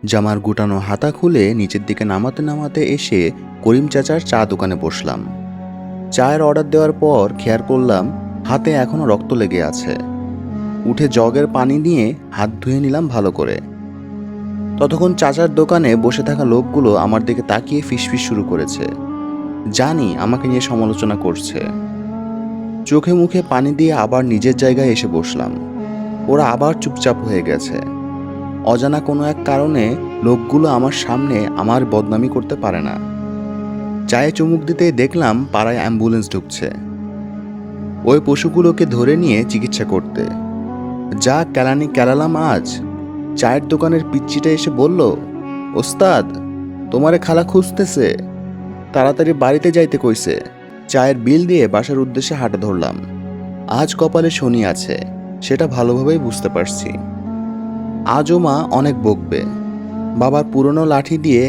জামার গুটানো হাতা খুলে নিচের দিকে নামাতে নামাতে এসে করিম চাচার চা দোকানে বসলাম। চায়ের অর্ডার দেওয়ার পর খেয়াল করলাম হাতে এখনো রক্ত লেগে আছে। উঠে জগের পানি নিয়ে হাত ধুয়ে নিলাম ভালো করে। ততক্ষণ চাচার দোকানে বসে থাকা লোকগুলো আমার দিকে তাকিয়ে ফিসফিস শুরু করেছে। জানি আমাকে নিয়ে সমালোচনা করছে। চোখে মুখে পানি দিয়ে আবার নিজের জায়গায় এসে বসলাম। ওরা আবার চুপচাপ হয়ে গেছে। অজানা কোনো এক কারণে লোকগুলো আমার সামনে আমার বদনামি করতে পারে না। চায়ে চুমুক দিতে দেখলাম পাড়ায় অ্যাম্বুলেন্স ঢুকছে ওই পশুগুলোকে ধরে নিয়ে চিকিৎসা করতে। যা কেলানি কেলালাম আজ। চায়ের দোকানের পিচ্চিটা এসে বলল, ওস্তাদ, তোমারে খালা খুঁজতেছে, তাড়াতাড়ি বাড়িতে যাইতে কইছে। চায়ের বিল দিয়ে বাসার উদ্দেশ্যে হাঁটা ধরলাম। আজ কপালে শনি আছে, সেটা ভালোভাবেই বুঝতে পারছি। আজও মা অনেক বকবে। বাবার পুরনো লাঠি দিয়ে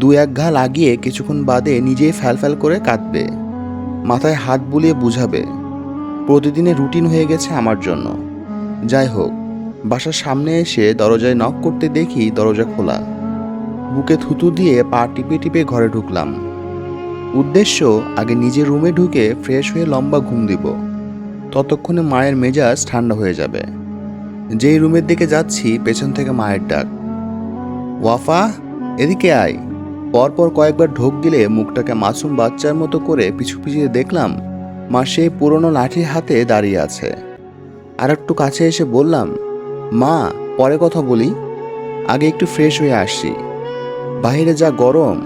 দু এক ঘা লাগিয়ে কিছুক্ষণ বাদে নিজেই ফ্যাল করে কাঁদবে। মাথায় হাত বুলিয়ে বুঝাবে। প্রতিদিনের রুটিন হয়ে গেছে আমার জন্য। যাই হোক, বাসার সামনে এসে দরজায় নক করতে দেখি দরজা খোলা। বুকে থুতু দিয়ে পা টিপে টিপে ঘরে ঢুকলাম। উদ্দেশ্য আগে নিজের রুমে ঢুকে ফ্রেশ হয়ে লম্বা ঘুম দিব। ততক্ষণে মায়ের মেজাজ ঠান্ডা হয়ে যাবে। যেই রুমের দিকে যাচ্ছি পেছন থেকে মায়ের ডাক, ওয়াফা, এদিকে আয়। পরপর কয়েকবার ঢোক গিলে মুখটাকে মাসুম বাচ্চার মতো করে পিছু পিছিয়ে দেখলাম মা সেই পুরনো লাঠির হাতে দাঁড়িয়ে আছে। আর একটু কাছে এসে বললাম, মা, পরে কথা বলি, আগে একটু ফ্রেশ হয়ে আসি। বাইরে যা গরম,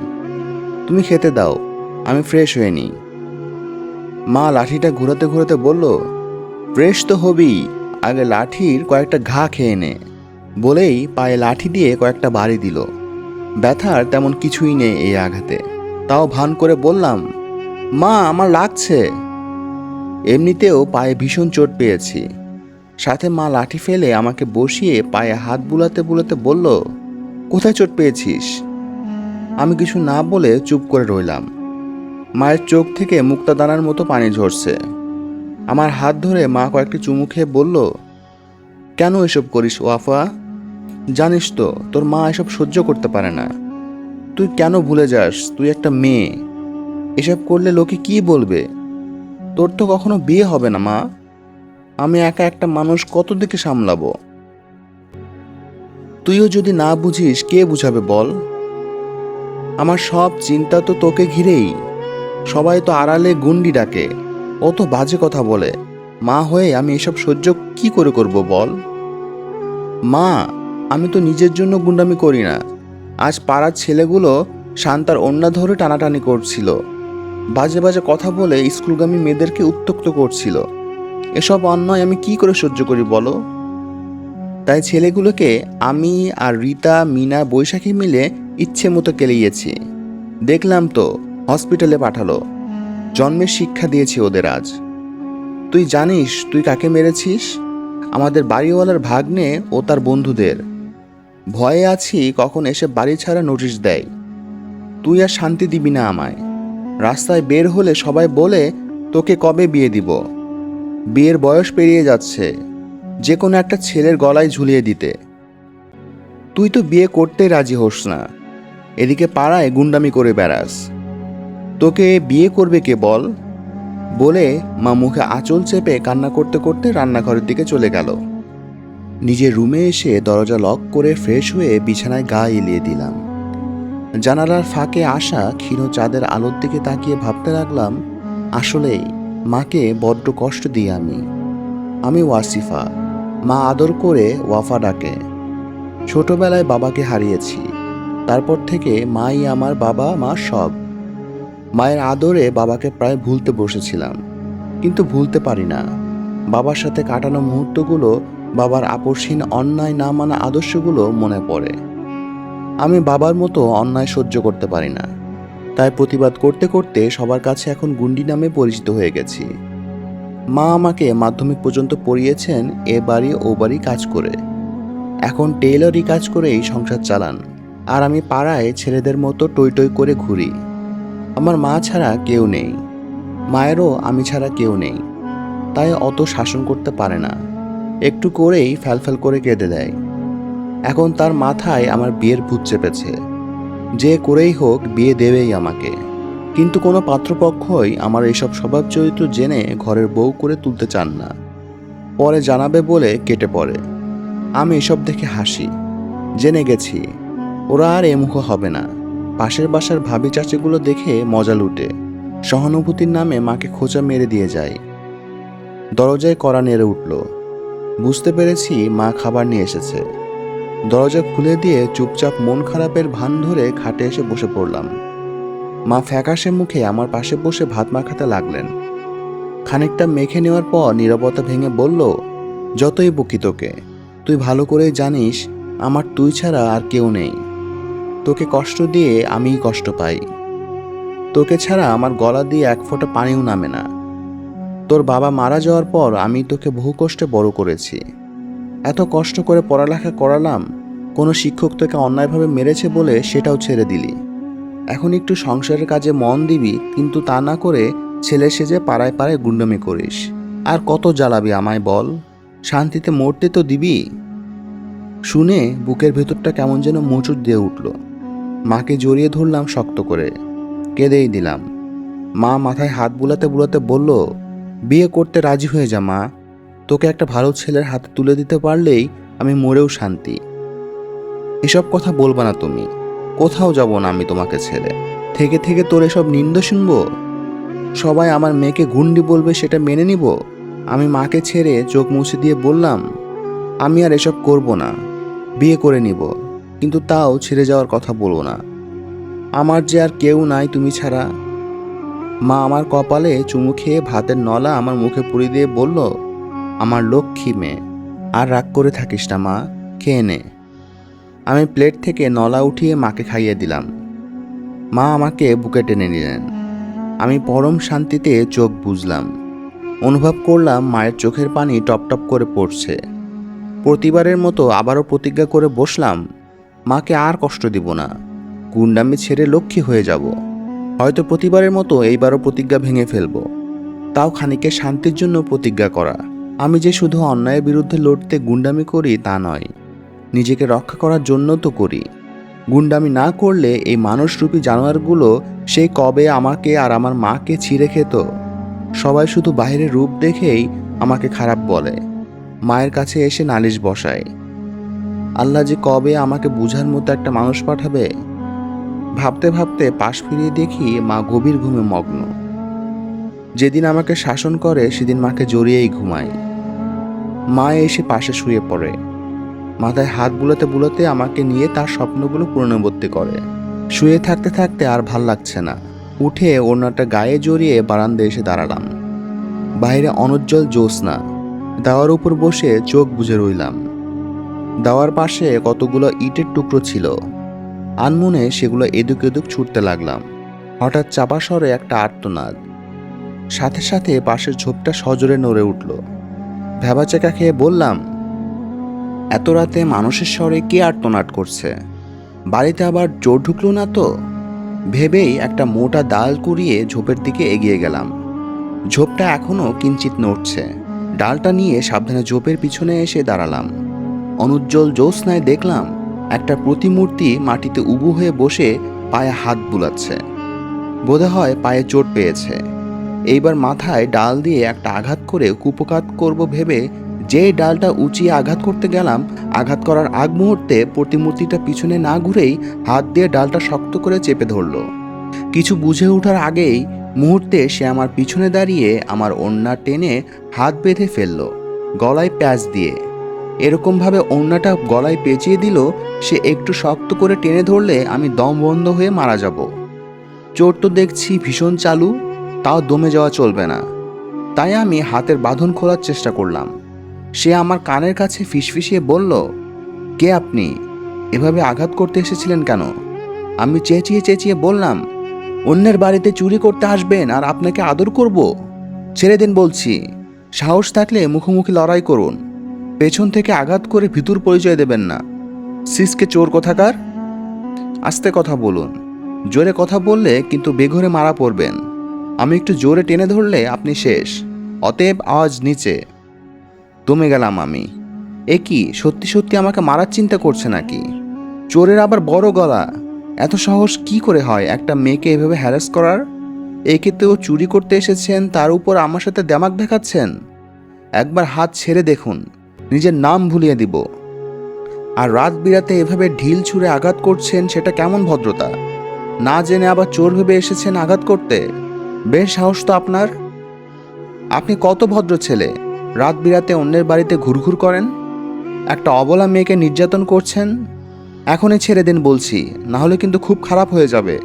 তুমি খেতে দাও, আমি ফ্রেশ হয়ে নিই। মা লাঠিটা ঘুরাতে ঘুরাতে বলল, ফ্রেশ তো হবি, আগে লাঠির কয়েকটা ঘা খেয়ে নে। বলেই পায়ে লাঠি দিয়ে কয়েকটা বাড়ি দিল। ব্যথার তেমন কিছুই নেই এই আঘাতে। তাও ভান করে বললাম, মা, আমার লাগছে। এমনিতেও পায়ে ভীষণ চোট পেয়েছি। সাথে মা লাঠি ফেলে আমাকে বসিয়ে পায়ে হাত বুলাতে বুলাতে বলল, কোথায় চোট পেয়েছিস? আমি কিছু না বলে চুপ করে রইলাম। মায়ের চোখ থেকে মুক্তাদানার মতো পানি ঝরছে। আমার হাত ধরে মা কয়েকটি চুমু খেয়ে বলল, কেন এসব করিস ওয়াফা? জানিস তো তোর মা এসব সহ্য করতে পারে না। তুই কেন ভুলে যাস তুই একটা মেয়ে? এসব করলে লোকে কি বলবে? তোর তো কখনো বিয়ে হবে না মা। আমি একা একটা মানুষ কত দিকে সামলাবো? তুইও যদি না বুঝিস কে বুঝাবে বল? আমার সব চিন্তা তো তোকে ঘিরেই। সবাই তো আড়ালে গুন্ডি ডাকে, ও তো বাজে কথা বলে। মা হয়ে আমি এসব সহ্য কি করে করব বল? মা, আমি তো নিজের জন্য গুন্ডামি করি না। আজ পাড়ার ছেলেগুলো শান্তার ওড়না ধরে টানাটানি করছিল, বাজে বাজে কথা বলে স্কুলগামী মেয়েদেরকে উত্ত্যক্ত করছিল। এসব অন্যায় আমি কি করে সহ্য করি বলো? তাই ছেলেগুলোকে আমি আর রীতা, মিনা, বৈশাখী মিলে ইচ্ছে মতো কেলিয়েছি। দেখলাম তো হসপিটালে পাঠালো। জন্মের শিক্ষা দিয়েছি ওদের আজ। তুই জানিস তুই কাকে মেরেছিস? আমাদের বাড়িওয়ালার ভাগ্নে ও তার বন্ধুদের। ভয়ে আছি কখন এসে বাড়ি ছাড়া নোটিশ দেয়। তুই আর শান্তি দিবি না আমায়। রাস্তায় বের হলে সবাই বলে তোকে কবে বিয়ে দিব। বিয়ের বয়স পেরিয়ে যাচ্ছে, যে কোনো একটা ছেলের গলায় ঝুলিয়ে দিতে। তুই তো বিয়ে করতে রাজি হোস না, এদিকে পাড়ায় গুন্ডামি করে বেড়াস। তোকে বিয়ে করবে কে বল? বলে মা মুখে আঁচল চেপে কান্না করতে করতে রান্নাঘরের দিকে চলে গেল। নিজের রুমে এসে দরজা লক করে ফ্রেশ হয়ে বিছানায় গা এলিয়ে দিলাম। জানালার ফাঁকে আসা ক্ষীণ চাঁদের আলোর দিকে তাকিয়ে ভাবতে লাগলাম, আসলেই মাকে বড্ড কষ্ট দিই আমি ওয়াসিফা। মা আদর করে ওয়াফা ডাকে। ছোটবেলায় বাবাকে হারিয়েছি, তারপর থেকে মাই আমার বাবা মা সব। মায়ের আদরে বাবাকে প্রায় ভুলতে বসেছিলাম, কিন্তু ভুলতে পারি না। বাবার সাথে কাটানো মুহূর্তগুলো, বাবার আপসহীন অন্যায় না মানা আদর্শগুলো মনে পড়ে। আমি বাবার মতো অন্যায় সহ্য করতে পারি না, তাই প্রতিবাদ করতে করতে সবার কাছে এখন গুন্ডি নামে পরিচিত হয়ে গেছি। মা আমাকে মাধ্যমিক পর্যন্ত পড়িয়েছেন এ বাড়ি ও বাড়ি কাজ করে। এখন টেইলরি কাজ করেই সংসার চালান, আর আমি পাড়ায় ছেলেদের মতো টই টই করে ঘুরি। আমার মা ছাড়া কেউ নেই, মায়েরও আমি ছাড়া কেউ নেই, তাই অত শাসন করতে পারে না। একটু করেই ফ্যাল করে কেঁদে দেয়। এখন তার মাথায় আমার বিয়ের ভূত চেপেছে। যে করেই হোক বিয়ে দেবেই আমাকে। কিন্তু কোনো পাত্রপক্ষই আমার এইসব স্বভাব চরিত্র জেনে ঘরের বউ করে তুলতে চান না। পরে জানাবে বলে কেটে পড়ে। আমি এসব দেখে হাসি। জেনে গেছি ওরা আর এমুখ হবে না। পাশের বাসার ভাবি চাচিগুলো দেখে মজা লুটে সহানুভূতির নামে মাকে খোঁচা মেরে দিয়ে যায়। দরজায় কড়া নেড়ে উঠল। বুঝতে পেরেছি মা খাবার নিয়ে এসেছে। দরজা খুলে দিয়ে চুপচাপ মন খারাপের ভান ধরে খাটে এসে বসে পড়লাম। মা ফ্যাকাশে মুখে আমার পাশে বসে ভাত মাখাতে লাগলেন। খানিকটা মেখে নেওয়ার পর নীরবতা ভেঙে বলল, যতই বকি তোকে, তুই ভালো করেই জানিস আমার তুই ছাড়া আর কেউ নেই। তোকে কষ্ট দিয়ে আমিই কষ্ট পাই। তোকে ছাড়া আমার গলা দিয়ে এক ফোঁটা পানিও নামে না। তোর বাবা মারা যাওয়ার পর আমি তোকে বহু কষ্টে বড় করেছি। এত কষ্ট করে পড়ালেখা করালাম, কোনো শিক্ষক তোকে অন্যায়ভাবে মেরেছে বলে সেটাও ছেড়ে দিলি। এখন একটু সংসারের কাজে মন দিবি, কিন্তু তা না করে ছেলে সেজে পাড়ায় পাড়ায় গুন্ডামি করিস। আর কত জ্বালাবি আমায় বল? শান্তিতে মরতে তো দিবি? শুনে বুকের ভেতরটা কেমন যেন মোচড় দিয়ে উঠল। মাকে জড়িয়ে ধরলাম শক্ত করে, কেঁদেই দিলাম। মা মাথায় হাত বুলাতে বুলাতে বলল, বিয়ে করতে রাজি হয়ে যা মা। তোকে একটা ভালো ছেলের হাতে তুলে দিতে পারলেই আমি মরেও শান্তি। এসব কথা বলবা না তুমি। কোথাও যাব না আমি তোমাকে ছেড়ে। থেকে থেকে তোর এসব নিন্দা শুনবো? সবাই আমার মেয়েকে গুন্ডি বলবে, সেটা মেনে নিব? আমি মাকে ছেড়ে চোখ মুছে দিয়ে বললাম, আমি আর এসব করব না, বিয়ে করে নিব, কিন্তু তাও ছেড়ে যাওয়ার কথা বলবো না। আমার যে আর কেউ নাই তুমি ছাড়া। মা আমার কপালে চুমু খেয়ে ভাতের নলা আমার মুখে পুরি দিয়ে বলল, আমার লক্ষ্মী মেয়ে, আর রাগ করে থাকিস না মা, খেয়ে নে। আমি প্লেট থেকে নলা উঠিয়ে মাকে খাইয়ে দিলাম। মা আমাকে বুকে টেনে নিলেন। আমি পরম শান্তিতে চোখ বুজলাম। অনুভব করলাম মায়ের চোখের পানি টপ টপ করে পড়ছে। প্রতিবারের মতো আবারও প্রতিজ্ঞা করে বসলাম, মাকে আর কষ্ট দিব না, গুন্ডামি ছেড়ে লক্ষ্মী হয়ে যাব। হয়তো প্রতিবারের মতো এইবারও প্রতিজ্ঞা ভেঙে ফেলব, তাও খানিকের শান্তির জন্য প্রতিজ্ঞা করা। আমি যে শুধু অন্যায়ের বিরুদ্ধে লড়তে গুন্ডামি করি তা নয়, নিজেকে রক্ষা করার জন্য তো করি। গুন্ডামি না করলে এই মানুষরূপী জানোয়ারগুলো সেই কবে আমাকে আর আমার মাকে ছিঁড়ে খেত। সবাই শুধু বাইরের রূপ দেখেই আমাকে খারাপ বলে, মায়ের কাছে এসে নালিশ বসায়। আল্লাহ যে কবে আমাকে বুঝার মতো একটা মানুষ পাঠাবে। ভাবতে ভাবতে পাশ ফিরিয়ে দেখি মা গভীর ঘুমে মগ্ন। যেদিন আমাকে শাসন করে সেদিন মাকে জড়িয়েই ঘুমাই। মা এসে পাশে শুয়ে পড়ে, মাথায় হাত বুলাতে বুলাতে আমাকে নিয়ে তার স্বপ্নগুলো পুনরাবৃত্তি করে। শুয়ে থাকতে থাকতে আর ভাল লাগছে না, উঠে ওড়নাটা গায়ে জড়িয়ে বারান্দায় এসে দাঁড়ালাম। বাইরে অনুজ্জ্বল জ্যোৎস্না, দাওয়ার উপর বসে চোখ বুজে রইলাম। দাওয়ার পাশে কতগুলো ইটের টুকরো ছিল, আনমনে সেগুলো এদুক এদুক ছুটতে লাগলাম। হঠাৎ চাপা স্বরে একটা আর্তনাদ, সাথে সাথে পাশের ঝোপটা সজোরে নড়ে উঠল। ভ্যাবাচেকা খেয়ে বললাম, এত রাতে মানুষের স্বরে কে আর্তনাদ করছে? বাড়িতে আবার চোর ঢুকলো না তো? ভেবেই একটা মোটা ডাল কুড়িয়ে ঝোপের দিকে এগিয়ে গেলাম। ঝোপটা এখনো কিঞ্চিত নড়ছে। ডালটা নিয়ে সাবধানে ঝোপের পিছনে এসে দাঁড়ালাম। অনুজ্জ্বল জ্যোৎস্নায় দেখলাম একটা প্রতিমূর্তি মাটিতে উবু হয়ে বসে পায়ে হাত বুলাচ্ছে। বোধহয় পায়ে চোট পেয়েছে। এইবার মাথায় ডাল দিয়ে একটা আঘাত করে কুপকাত করব ভেবে যেই ডালটা উঁচিয়ে আঘাত করতে গেলাম, আঘাত করার আগ মুহূর্তে প্রতিমূর্তিটা পিছনে না ঘুরেই হাত দিয়ে ডালটা শক্ত করে চেপে ধরল। কিছু বুঝে ওঠার আগেই মুহূর্তে সে আমার পিছনে দাঁড়িয়ে আমার ওড়না টেনে হাত বেঁধে ফেলল, গলায় প্যাঁচ দিয়ে। এরকমভাবে ওড়নাটা গলায় পেঁচিয়ে দিল, সে একটু শক্ত করে টেনে ধরলে আমি দম বন্ধ হয়ে মারা যাব। চোর তো দেখছি ভীষণ চালু, তাও দমে যাওয়া চলবে না। তাই আমি হাতের বাঁধন খোলার চেষ্টা করলাম। সে আমার কানের কাছে ফিসফিসিয়ে বলল, কে আপনি? এভাবে আঘাত করতে এসেছিলেন কেন? আমি চেঁচিয়ে চেঁচিয়ে বললাম, অন্যের বাড়িতে চুরি করতে আসবেন আর আপনাকে আদর করব? ছেড়ে দিন বলছি। সাহস থাকলে মুখোমুখি লড়াই করুন, পেছন থেকে আঘাত করে ভিতর পরিচয় দেবেন না। সিসকে চোর কোথাকার। আস্তে কথা বলুন, জোরে কথা বললে কিন্তু বেঘরে মারা পড়বেন। আমি একটু জোরে টেনে ধরলে আপনি শেষ, অতএব আওয়াজ নিচে। দমে গেলাম আমি। এ কি সত্যি সত্যি আমাকে মারার চিন্তা করছে নাকি? চোরের আবার বড় গলা, এত সাহস কি করে হয় একটা মেয়েকে এভাবে হ্যারাস করার? একে তো চুরি করতে এসেছেন, তার উপর আমার সাথে দেমাক দেখাচ্ছেন। একবার হাত ছেড়ে দেখুন, নিজের নাম ভুলিয়ে দিব। আর রাত বিরাতে এভাবে ঢিল ছুঁড়ে আঘাত করছেন, সেটা কেমন ভদ্রতা? না জেনে আবার চোর ভেবে এসেছেন আঘাত করতে। বেশ সাহস তো আপনার। আপনি কত ভদ্র ছেলে, রাত বিরাতে অন্যের বাড়িতে ঘুরঘুর করেন, একটা অবলা মেয়েকে নির্যাতন করছেন। এখনই ছেড়ে দিন বলছি, না হলে কিন্তু খুব খারাপ হয়ে যাবে।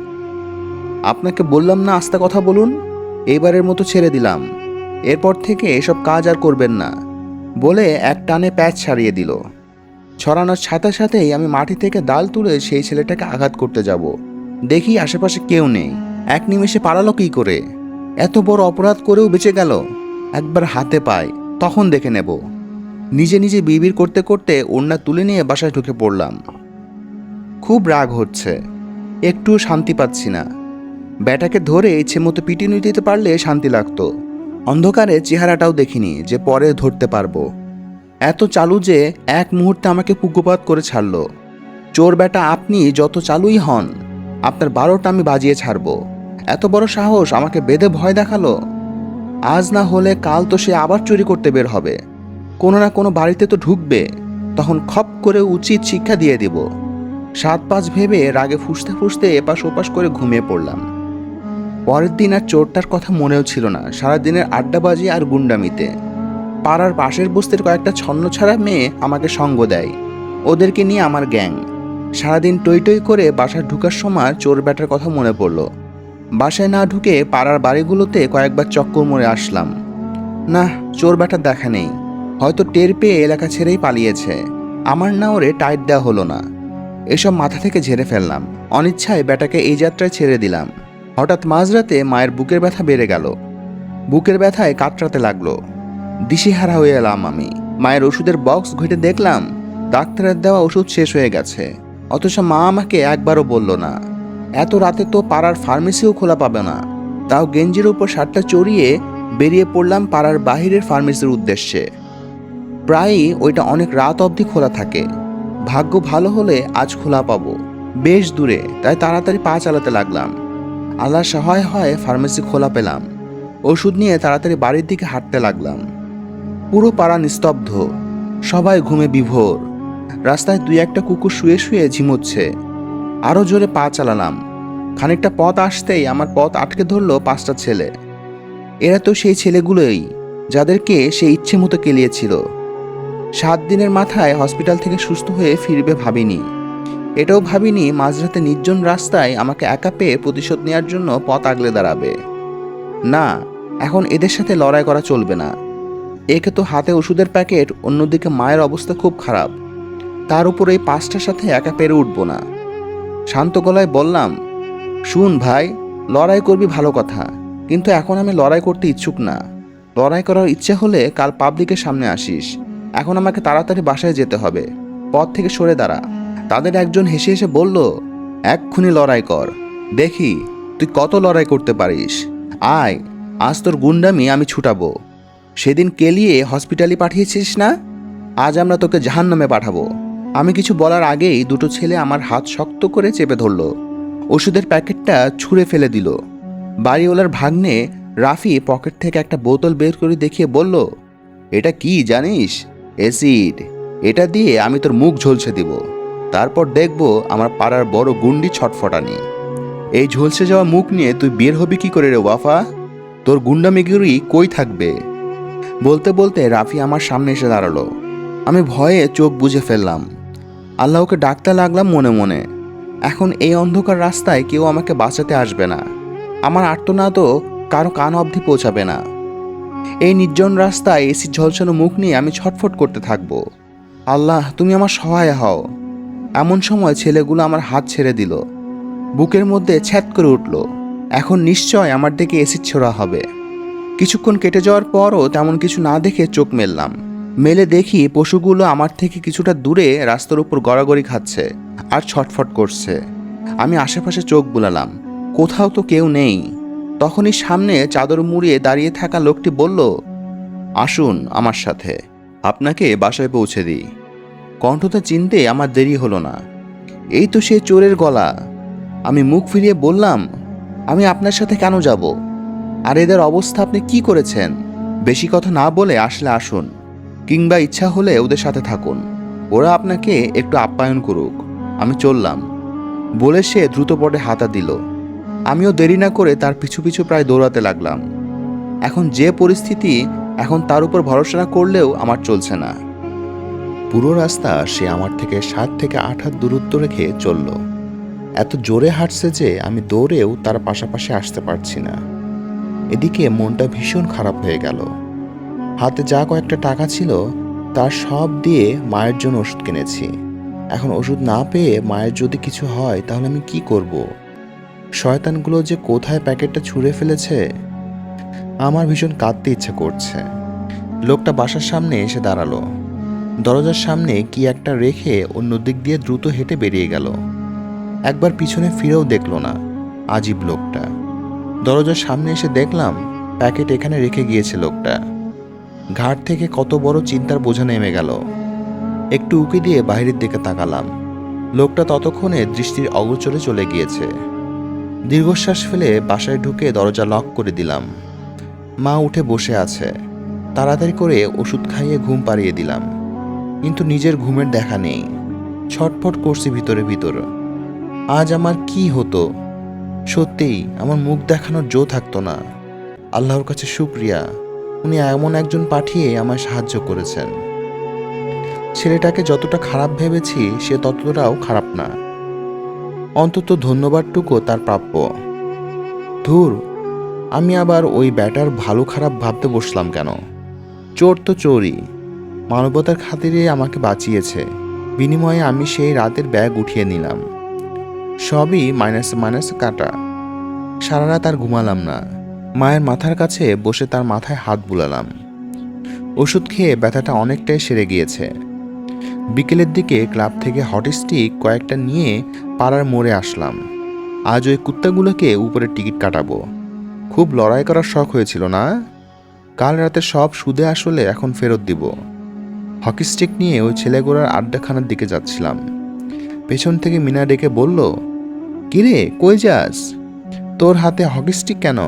আপনাকে বললাম না আস্তে কথা বলুন? এইবারের মতো ছেড়ে দিলাম, এরপর থেকে এসব কাজ আর করবেন না বলে এক টানে প্যাচ ছাড়িয়ে দিল। ছড়ানোর সাথে সাথেই আমি মাটি থেকে ডাল তুলে সেই ছেলেটাকে আঘাত করতে যাব, দেখি আশেপাশে কেউ নেই। এক নিমেষে পালালো কী করে? এত বড় অপরাধ করেও বেঁচে গেল। একবার হাতে পায় তখন দেখে নেব। নিজে নিজে বিড়বিড় করতে করতে ওড়না তুলে নিয়ে বাসায় ঢুকে পড়লাম। খুব রাগ হচ্ছে, একটুও শান্তি পাচ্ছি না। ব্যাটাকে ধরে ইচ্ছে মতো পিটিয়ে দিতে পারলে শান্তি লাগতো। অন্ধকারে চেহারাটাও দেখিনি যে পরে ধরতে পারবো। এত চালু যে এক মুহূর্তে আমাকে পুকুপাত করে ছাড়ল। চোর ব্যাটা, আপনি যত চালুই হন, আপনার 12টা আমি বাজিয়ে ছাড়বো। এত বড় সাহস আমাকে বেঁধে ভয় দেখালো। আজ না হলে কাল তো সে আবার চুরি করতে বের হবে, কোনো না কোনো বাড়িতে তো ঢুকবে। তখন খপ করে উচিত শিক্ষা দিয়ে দিব। 7-5 ভেবে রাগে ফুঁসতে ফুঁসতে এপাশ ওপাশ করে ঘুমিয়ে পড়লাম। পরের দিন আর চোরটার কথা মনেও ছিল না, সারাদিনের আড্ডাবাজি আর গুন্ডামিতে। পাড়ার পাশের বস্তির কয়েকটা ছন্নছাড়া মেয়ে আমাকে সঙ্গ দেয়, ওদেরকে নিয়ে আমার গ্যাং। সারাদিন টই টই করে বাসায় ঢুকার সময় চোর ব্যাটার কথা মনে পড়ল। বাসায় না ঢুকে পাড়ার বাড়িগুলোতে কয়েকবার চক্কর মরে আসলাম। না, চোর ব্যাটার দেখা নেই, হয়তো টের পেয়ে এলাকা ছেড়েই পালিয়েছে। আমার না ওরে টাইট দেওয়া হলো না। এসব মাথা থেকে ঝেড়ে ফেললাম। অনিচ্ছায় ব্যাটাকে এই যাত্রায় ছেড়ে দিলাম। হঠাৎ মাঝরাতে মায়ের বুকের ব্যথা বেড়ে গেল। বুকের ব্যথায় কাতরাতে লাগলো। দিশেহারা হয়ে এলাম আমি। মায়ের ওষুধের বক্স ঘুঁটে দেখলাম ডাক্তারের দেওয়া ওষুধ শেষ হয়ে গেছে। অথচ মা আমাকে একবারও বলল না। এত রাতে তো পাড়ার ফার্মেসিও খোলা পাবে না। তাও গেঞ্জির উপর শার্টটা চড়িয়ে বেরিয়ে পড়লাম পাড়ার বাহিরের ফার্মেসির উদ্দেশ্যে। প্রায়ই ওইটা অনেক রাত অবধি খোলা থাকে। ভাগ্য ভালো হলে আজ খোলা পাবো। বেশ দূরে, তাই তাড়াতাড়ি পা চালাতে লাগলাম। আল্লাহ সহায় হয় ফার্মেসি খোলা পেলাম। ওষুধ নিয়ে তাড়াতাড়ি বাড়ির দিকে হাঁটতে লাগলাম। পুরো পাড়া নিস্তব্ধ, সবাই ঘুমে বিভোর। রাস্তায় 2-1টা কুকুর শুয়ে শুয়ে ঝিমোচ্ছে। আরও জোরে পা চালালাম। খানিকটা পথ আসতেই আমার পথ আটকে ধরলো 5টা ছেলে। এরা তো সেই ছেলেগুলোই যাদেরকে সে ইচ্ছে মতো কেলিয়েছিল। 7 দিনের মাথায় হসপিটাল থেকে সুস্থ হয়ে ফিরবে ভাবিনি। এটাও ভাবিনি মাঝরাতে নির্জন রাস্তায় আমাকে একা পেয়ে প্রতিশোধ নেওয়ার জন্য পথ আগলে দাঁড়াবে। না, এখন এদের সাথে লড়াই করা চলবে না। একে তো হাতে ওষুধের প্যাকেট, অন্যদিকে মায়ের অবস্থা খুব খারাপ, তার উপর এই 5টার সাথে একা পেরে উঠব না। শান্ত গলায় বললাম, শুন ভাই, লড়াই করবি ভালো কথা, কিন্তু এখন আমি লড়াই করতে ইচ্ছুক না। লড়াই করার ইচ্ছে হলে কাল পাবলিকের সামনে আসিস। এখন আমাকে তাড়াতাড়ি বাসায় যেতে হবে, পথ থেকে সরে দাঁড়া। তাদের একজন হেসে হেসে বলল, এক্ষুনি লড়াই কর, দেখি তুই কত লড়াই করতে পারিস। আয়, আজ তোর গুন্ডামি আমি ছুটাবো। সেদিন কেলিয়ে হসপিটালে পাঠিয়েছিস না, আজ আমরা তোকে জাহান্নামে পাঠাবো। আমি কিছু বলার আগেই দুটো ছেলে আমার হাত শক্ত করে চেপে ধরল। ওষুধের প্যাকেটটা ছুঁড়ে ফেলে দিল। বাড়িওয়ালার ভাগ্নে রাফি পকেট থেকে একটা বোতল বের করে দেখিয়ে বলল, এটা কি জানিস? অ্যাসিড। এটা দিয়ে আমি তোর মুখ ঝলসে দিব, তারপর দেখব আমার পাড়ার বড় গুন্ডি ছটফটানি। এই ঝলসে যাওয়া মুখ নিয়ে তুই বের হবি কি করে রে ওয়াফা? তোর গুন্ডামিগিরি কই থাকবে? বলতে বলতে রাফি আমার সামনে এসে দাঁড়ালো। আমি ভয়ে চোখ বুজে ফেললাম। আল্লাহকে ডাকতে লাগলাম মনে মনে। এখন এই অন্ধকার রাস্তায় কেউ আমাকে বাঁচাতে আসবে না। আমার আর্তনাদও কারো কান অবধি পৌঁছাবে না। এই নির্জন রাস্তায় এসি ঝলসানো মুখ নিয়ে আমি ছটফট করতে থাকবো। আল্লাহ, তুমি আমার সহায় হও। এমন সময় ছেলেগুলো আমার হাত ছেড়ে দিল। বুকের মধ্যে ছ্যাদ করে উঠল। এখন নিশ্চয় আমার দিকে এসিড ছোড়া হবে। কিছুক্ষণ কেটে যাওয়ার পরও তেমন কিছু না দেখে চোখ মেললাম। মেলে দেখি পশুগুলো আমার থেকে কিছুটা দূরে রাস্তার উপর গড়াগড়ি খাচ্ছে আর ছটফট করছে। আমি আশেপাশে চোখ বুলালাম, কোথাও তো কেউ নেই। তখনই সামনে চাদর মুড়িয়ে দাঁড়িয়ে থাকা লোকটি বলল, আসুন আমার সাথে। আপনাকে বাসায় পৌঁছে দিই। কণ্ঠটা চিনতে আমার দেরি হলো না। এই তো সে চোরের গলা। আমি মুখ ফিরিয়ে বললাম, আমি আপনার সাথে কেন যাব? আর এদের অবস্থা আপনি কি করেছেন? বেশি কথা না বলে আসলে আসুন, কিংবা ইচ্ছা হলে ওদের সাথে থাকুন। ওরা আপনাকে একটু আপ্যায়ন করুক। আমি চললাম বলে সে দ্রুত পদে হাতা দিল। আমিও দেরি না করে তার পিছু পিছু প্রায় দৌড়াতে লাগলাম। এখন যে পরিস্থিতি, এখন তার উপর ভরসা না করলেও আমার চলছে না। পুরো রাস্তা সে আমার থেকে 7 থেকে 8 হাত দূরত্ব রেখে চলল। এত জোরে হাঁটছে যে আমি দৌড়েও তার পাশাপাশি আসতে পারছি না। এদিকে মনটা ভীষণ খারাপ হয়ে গেল। হাতে যা কয়েকটা টাকা ছিল তার সব দিয়ে মায়ের জন্য ওষুধ কিনেছি। এখন ওষুধ না পেয়ে মায়ের যদি কিছু হয় তাহলে আমি কি করব? শয়তানগুলো যে কোথায় প্যাকেটটা ছুঁড়ে ফেলেছে। আমার ভীষণ কাঁদতে ইচ্ছে করছে। লোকটা বাসার সামনে এসে দাঁড়ালো। দরজার সামনে কি একটা রেখে অন্য দিক দিয়ে দ্রুত হেঁটে বেরিয়ে গেল। একবার পিছনে ফিরেও দেখলো না। আজীব লোকটা। দরজার সামনে এসে দেখলাম প্যাকেট এখানে রেখে গিয়েছে লোকটা। ঘাট থেকে কত বড় চিন্তার বোঝা নেমে গেল। একটু উকি দিয়ে বাইরের দিকে তাকালাম। লোকটা ততক্ষণে দৃষ্টির অগোচরে চলে গিয়েছে। দীর্ঘশ্বাস ফেলে বাসায় ঢুকে দরজা লক করে দিলাম। মা উঠে বসে আছে। তাড়াতাড়ি করে ওষুধ খাইয়ে ঘুম পাড়িয়ে দিলাম, কিন্তু নিজের ঘুমের দেখা নেই। ছটফট করছি ভিতরে ভিতর। আজ আমার কি হতো? সত্যিই আমার মুখ দেখানোর জো থাকতো না। আল্লাহর কাছে শুকরিয়া, উনি এমন একজন পাঠিয়ে আমায় সাহায্য করেছেন। ছেলেটাকে যতটা খারাপ ভেবেছি সে ততটাও খারাপ না। অন্তত ধন্যবাদটুকু তার প্রাপ্য। ধুর, আমি আবার ওই ব্যাটার ভালো খারাপ ভাবতে বসলাম কেন? চোর তো চোরই। মানবতার খাতিরে আমাকে বাঁচিয়েছে। বিনিময়ে আমি সেই রাতের ব্যাগ উঠিয়ে নিলাম। সবই মাইনাসে মাইনাসে কাটা। সারা রাত আর ঘুমালাম না। মায়ের মাথার কাছে বসে তার মাথায় হাত বুলালাম। ওষুধ খেয়ে ব্যথাটা অনেকটাই সেরে গিয়েছে। বিকেলের দিকে ক্লাব থেকে হট স্টিক কয়েকটা নিয়ে পাড়ার মোড়ে আসলাম। আজ ওই কুত্তাগুলোকে উপরে টিকিট কাটাবো। খুব লড়াই করার শখ হয়েছিল না? কাল রাতে সব সুদে আসলে এখন ফেরত দিব। হকি স্টিক নিয়ে ওই ছেলেগুলোর আড্ডাখানার দিকে যাচ্ছিলাম। পেছন থেকে মিনা ডেকে বলল, কিরে কই যাস? তোর হাতে হকি স্টিক কেন?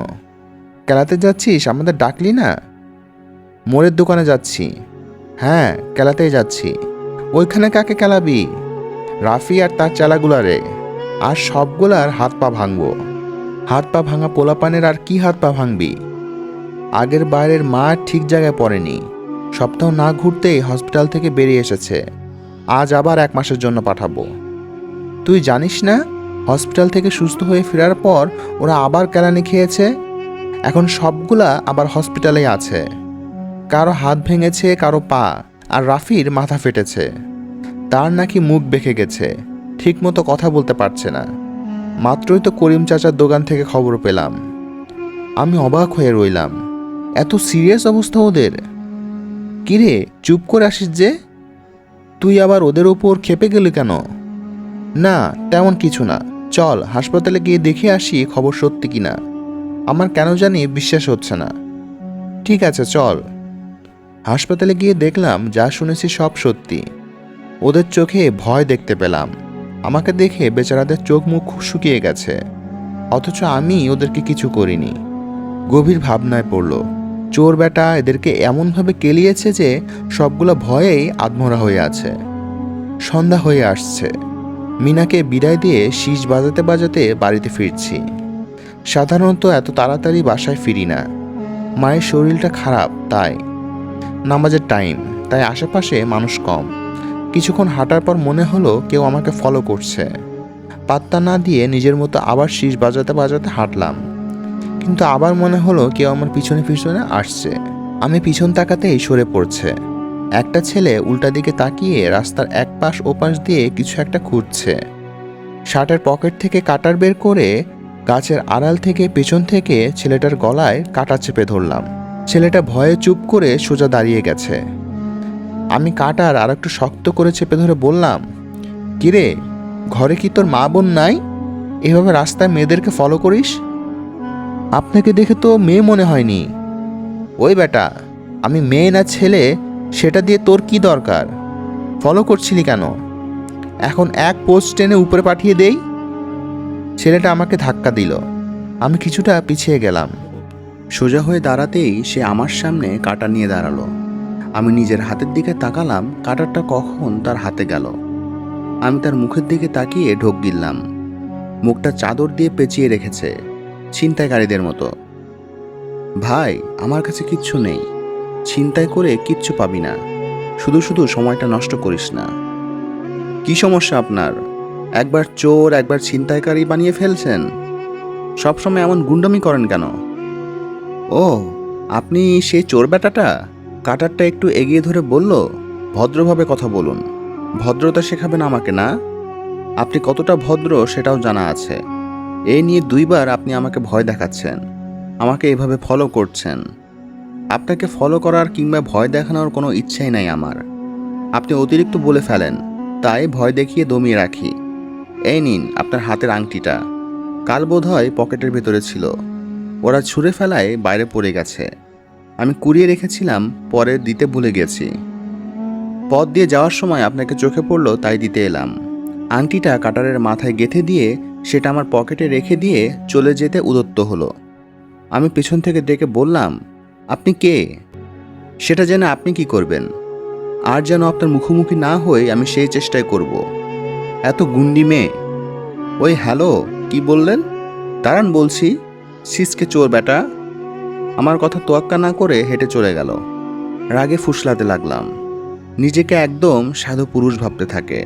খেলাতে যাচ্ছিস? আমাদের ডাকলি না? মোড়ের দোকানে যাচ্ছি। হ্যাঁ, খেলাতেই যাচ্ছি। ওইখানে কাকে খেলাবি? রাফি আর তার চেলাগুলারে। আর সবগুলার হাত পা ভাঙবো। হাত পা ভাঙা পোলাপানের আর কি হাত পা ভাঙবি? আগের বাইরের মা ঠিক জায়গায় পড়েনি। সপ্তাহ না ঘুরতেই হসপিটাল থেকে বেরিয়ে এসেছে। আজ আবার 1 মাসের জন্য পাঠাবো। তুই জানিস না, হসপিটাল থেকে সুস্থ হয়ে ফেরার পর ওরা আবার কেলানি খেয়েছে। এখন সবগুলা আবার হসপিটালেই আছে। কারো হাত ভেঙেছে, কারো পা, আর রাফির মাথা ফেটেছে। তার নাকি মুখ বেঁকে গেছে, ঠিকমতো কথা বলতে পারছে না। মাত্রই তো করিম চাচার দোকান থেকে খবর পেলাম। আমি অবাক হয়ে রইলাম। এত সিরিয়াস অবস্থা ওদের? কিরে চুপ করে আসিস যে? তুই আবার ওদের ওপর খেপে গেলি কেন? না, তেমন কিছু না। চল হাসপাতালে গিয়ে দেখে আসি খবর সত্যি কিনা। আমার কেন জানি বিশ্বাস হচ্ছে না। ঠিক আছে চল। হাসপাতালে গিয়ে দেখলাম যা শুনেছি সব সত্যি। ওদের চোখে ভয় দেখতে পেলাম। আমাকে দেখে বেচারাদের চোখ মুখ শুকিয়ে গেছে, অথচ আমি ওদেরকে কিছু করিনি। গভীর ভাবনায় পড়ল। চোর বেটা এদেরকে এমনভাবে কেলিয়েছে যে সবগুলো ভয়েই আধমরা হয়ে আছে। সন্ধ্যা হয়ে আসছে। মিনাকে বিদায় দিয়ে শীষ বাজাতে বাজাতে বাড়িতে ফিরছি। সাধারণত এত তাড়াতাড়ি বাসায় ফিরি না। মায়ের শরীরটা খারাপ, তাই নামাজের টাইম, তাই আশেপাশে মানুষ কম। কিছুক্ষণ হাঁটার পর মনে হলো কেউ আমাকে ফলো করছে। পাত্তা না দিয়ে নিজের মতো আবার শীষ বাজাতে বাজাতে হাঁটলাম, কিন্তু আবার মনে হলো কেউ আমার পিছনে পিছনে আসছে। আমি পিছন তাকাতেই সরে পড়ছে। একটা ছেলে উল্টা দিকে তাকিয়ে রাস্তার এক পাশ ওপাশ দিয়ে কিছু একটা খুঁজছে। শার্টের পকেট থেকে কাটার বের করে গাছের আড়াল থেকে পেছন থেকে ছেলেটার গলায় কাটা চেপে ধরলাম। ছেলেটা ভয়ে চুপ করে সোজা দাঁড়িয়ে গেছে। আমি কাটার আর একটু শক্ত করে চেপে ধরে বললাম, কিরে, ঘরে কি তোর মা বোন নাই? এভাবে রাস্তায় মেয়েদেরকে ফলো করিস? আপনাকে দেখে তো মেয়ে মনে হয়নি। ওই বেটা, আমি মেয়ে না ছেলে সেটা দিয়ে তোর কি দরকার? ফলো করছিলি কেন? এখন এক পোস্ট টেনে উপরে পাঠিয়ে দেই। ছেলেটা আমাকে ধাক্কা দিল। আমি কিছুটা পিছিয়ে গেলাম। সোজা হয়ে দাঁড়াতেই সে আমার সামনে কাঁটা নিয়ে দাঁড়ালো। আমি নিজের হাতের দিকে তাকালাম, কাঁটারটা কখন তার হাতে গেল। আমি তার মুখের দিকে তাকিয়ে ঢোক গিললাম। মুখটা চাদর দিয়ে পেঁচিয়ে রেখেছে, ছিনতাইকারীদের মতো। ভাই, আমার কাছে কিচ্ছু নেই। ছিনতাই করে কিচ্ছু পাবি না। শুধু শুধু সময়টা নষ্ট করিস না। কি সমস্যা আপনার? একবার চোর, একবার ছিনতাইকারী বানিয়ে ফেলছেন। সবসময় এমন গুন্ডামি করেন কেন? ও, আপনি সেই চোর বেটাটা? কাটারটা একটু এগিয়ে ধরে বলল, ভদ্রভাবে কথা বলুন। ভদ্রতা শেখাবেন আমাকে না? আপনি কতটা ভদ্র সেটাও জানা আছে। এই নিয়ে 2বার আপনি আমাকে ভয় দেখাচ্ছেন, আমাকে এভাবে ফলো করছেন। আপনাকে ফলো করার কিংবা ভয় দেখানোর কোনো ইচ্ছাই নাই আমার। আপনি অতিরিক্ত বলে ফেলেন, তাই ভয় দেখিয়ে দমিয়ে রাখি। এই নিন আপনার হাতের আংটিটা। কাল বোধহয় পকেটের ভেতরে ছিল, ওরা ছুঁড়ে ফেলায় বাইরে পড়ে গেছে। আমি কুড়িয়ে রেখেছিলাম, পরে দিতে ভুলে গেছি। পথ দিয়ে যাওয়ার সময় আপনাকে চোখে পড়লো, তাই দিতে এলাম। আংটিটা কাটারের মাথায় গেঁথে দিয়ে সেটা আমার পকেটে রেখে দিয়ে চলে যেতে উদ্যত হলো। আমি পেছন থেকে ডেকে বললাম, আপনি কে? সেটা জেনে আপনি কি করবেন? আর যেন আপনার মুখোমুখি না হয়ে আমি সেই চেষ্টাই করব। এত গুন্ডি মেয়ে। ওই হ্যালো, কি বললেন? দাঁড়ান বলছি। সিসকে চোর বেটা। আমার কথা তোয়াক্কা না করে হেঁটে চলে গেল। রাগে ফুসলাতে লাগলাম। নিজেকে একদম সাধু পুরুষ ভাবতে থাকে।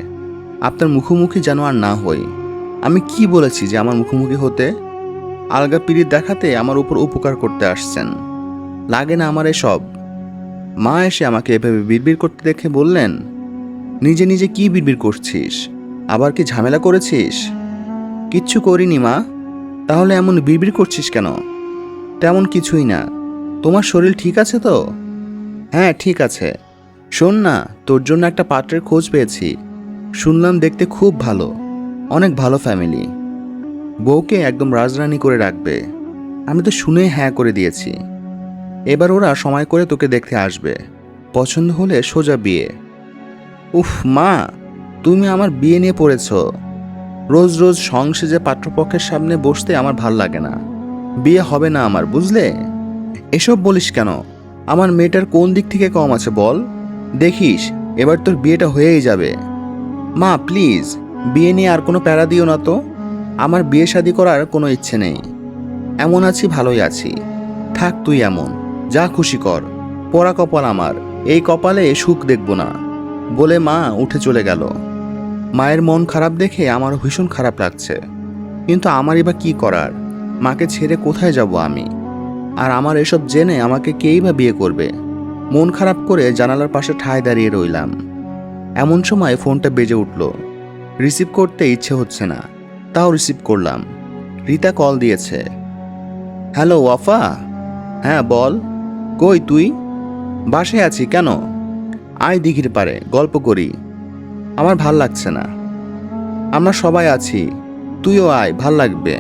আপনার মুখোমুখি যেন আর না হই। আমি কি বলেছি যে আমার মুখোমুখি হতে? আলগা পিরিত দেখাতে আমার উপর উপকার করতে আসছেন। লাগে না আমার এসব। মা এসে আমাকে এভাবে বিড়বিড় করতে দেখে বললেন, নিজে নিজে কি বিড়বিড় করছিস? আবার কি ঝামেলা করেছিস? কিচ্ছু করিনি মা। তাহলে এমন বিড়বিড় করছিস কেন? তেমন কিছুই না। তোমার শরীর ঠিক আছে তো? হ্যাঁ, ঠিক আছে। শোন না, তোর জন্য একটা পাত্রের খোঁজ পেয়েছি। শুনলাম দেখতে খুব ভালো, অনেক ভালো ফ্যামিলি। বউকে একদম রাজরানী করে রাখবে। আমি তো শুনে হ্যাঁ করে দিয়েছি। এবার ওরা সময় করে তোকে দেখতে আসবে। পছন্দ হলে সোজা বিয়ে। উফ মা, তুমি আমার বিয়ে নিয়ে পড়েছ। রোজ রোজ সংসেজে পাত্রপক্ষের সামনে বসতে আমার ভাল লাগে না। বিয়ে হবে না আমার, বুঝলে? এসব বলিস কেন? আমার মেয়েটার কোন দিক থেকে কম আছে বল? দেখিস এবার তোর বিয়েটা হয়েই যাবে। মা প্লিজ, বিয়ে নিয়ে আর কোনো প্যারা দিও না তো। আমার বিয়ে শাদী করার কোনো ইচ্ছে নেই। এমন আছি, ভালোই আছি। থাক তুই এমন, যা খুশি কর। পোড়া কপাল আমার, এই কপালে সুখ দেখব না। বলে মা উঠে চলে গেল। মায়ের মন খারাপ দেখে আমারও ভীষণ খারাপ লাগছে। কিন্তু আমারই বা কি করার? মাকে ছেড়ে কোথায় যাব আমি? আর আমার এসব জেনে আমাকে কেই বা বিয়ে করবে? মন খারাপ করে জানালার পাশে ঠায় দাঁড়িয়ে রইলাম। এমন সময় ফোনটা বেজে উঠল। রিসিভ করতে ইচ্ছে হচ্ছে না, তাও রিসিভ করলাম। রিতা কল দিয়েছে। হ্যালো ওয়াফা। হ্যাঁ বল। কই তুই? বাসায় আছি। কেন? আয় দিঘির পারে, গল্প করি। আমার ভাল লাগছে না। আমরা সবাই আছি, তুইও আয়, ভাল লাগবে।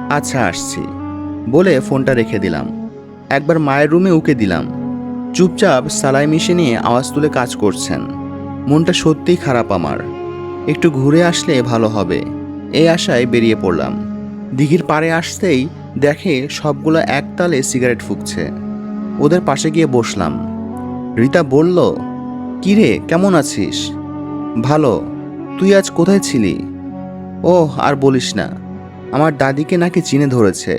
আচ্ছা আসছি, বলে ফোনটা রেখে দিলাম। একবার মায়ের রুমে উকে দিলাম। চুপচাপ সালাই মেশিনে আওয়াজ তুলে কাজ করছেন। মনটা সত্যিই খারাপ আমার। একটু ঘুরে আসলে ভালো হবে, এই আশায় বেরিয়ে পড়লাম। দিঘির পাড়ে আসতেই দেখে সবগুলো একতালে সিগারেট ফুঁকছে। ওদের পাশে গিয়ে বসলাম। রিতা বলল, কিরে কেমন আছিস? ভালো। তুই আজ কোথায় ছিলি? ওহ আর বলিস না, আমার দাদিকে নাকি চিনে ধরেছে,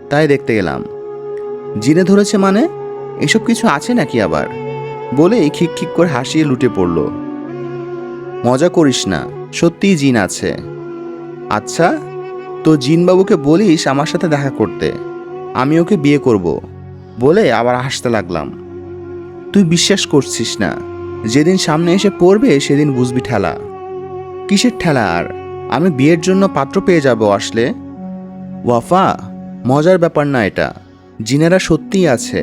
তাই দেখতে গেলাম। জিনে ধরেছে মানে? এসব কিছু আছে নাকি আবার? বলেই খিক খিক করে হাসিয়ে লুটে পড়ল। মজা করিস না, সত্যিই জিন আছে। আচ্ছা, তো জিনবাবুকে বলিস আমার সাথে দেখা করতে, আমি ওকে বিয়ে করব। বলে আবার হাসতে লাগলাম। তুই বিশ্বাস করছিস না, যেদিন সামনে এসে পড়বে সেদিন বুঝবি ঠেলা। কিসের ঠেলা আর? আমি বিয়ের জন্য পাত্র পেয়ে যাব আসলে। ওয়াফা, মজার ব্যাপার না এটা। জিনেরা সত্যিই আছে।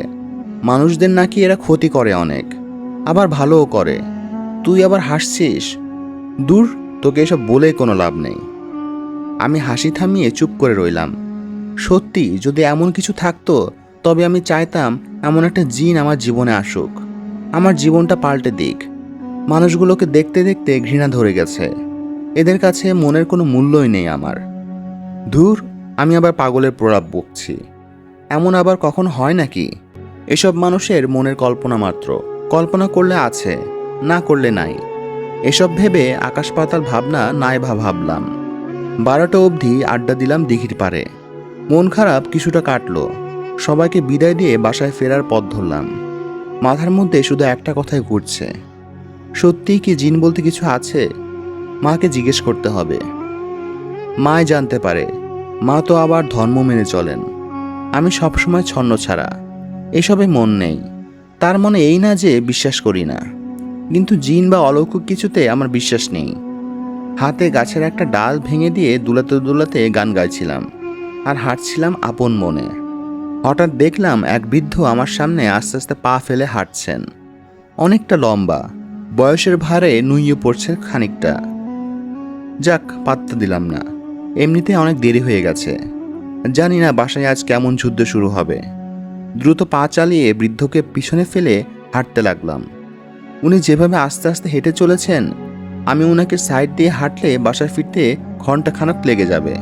মানুষদের নাকি এরা ক্ষতি করে অনেক, আবার ভালোও করে। তুই আবার হাসছিস? দূর, তোকে এসব বলে কোনো লাভ নেই। আমি হাসি থামিয়ে চুপ করে রইলাম। সত্যি যদি এমন কিছু থাকতো, তবে আমি চাইতাম এমন একটা জিন আমার জীবনে আসুক। আমার জীবনটা পাল্টে দিক। মানুষগুলোকে দেখতে দেখতে ঘৃণা ধরে গেছে। এদের কাছে মনের কোনো মূল্যই নেই আমার। ধুর, আমি আবার পাগলের প্রলাপ বকছি। এমন আবার কখন হয় নাকি? এসব মানুষের মনের কল্পনা মাত্র। কল্পনা করলে আছে, না করলে নাই। এসব ভেবে আকাশ পাতাল ভাবনা নাই ভাবলাম। 12টা অবধি আড্ডা দিলাম দিঘির পাড়ে। মন খারাপ কিছুটা কাটলো। সবাইকে বিদায় দিয়ে বাসায় ফেরার পথ ধরলাম। মাথার মধ্যে শুধু একটা কথাই ঘুরছে, সত্যিই কি জিন বলতে কিছু আছে? মাকে জিজ্ঞেস করতে হবে। মাই জানতে পারে। মা তো আবার ধর্ম মেনে চলেন। আমি সবসময় ছন্ন ছাড়া, এসবে মন নেই। তার মনে এই না যে বিশ্বাস করি না, কিন্তু জিন বা অলৌকিক কিছুতে আমার বিশ্বাস নেই। হাতে গাছের একটা ডাল ভেঙে দিয়ে দুলাতে দুলাতে গান গাইছিলাম আর হাঁটছিলাম আপন মনে। হঠাৎ দেখলাম এক বৃদ্ধ আমার সামনে আস্তে আস্তে পা ফেলে হাঁটছেন। অনেকটা লম্বা, বয়সের ভারে নুইয়ে পড়ছে খানিকটা। যাক, পাত্তা দিলাম না। এমনিতে অনেক দেরি হয়ে গেছে। জানি না বাসায় আজ কেমন যুদ্ধ শুরু হবে। দ্রুত পা চালিয়ে বৃদ্ধকে পিছনে ফেলে হাঁটতে লাগলাম। উনি যেভাবে আস্তে আস্তে হেঁটে চলেছেন, আমি ওনাকে সাইড দিয়ে হাঁটলে বাসায় ফিরতে ঘন্টাখানেক লেগে যাবে।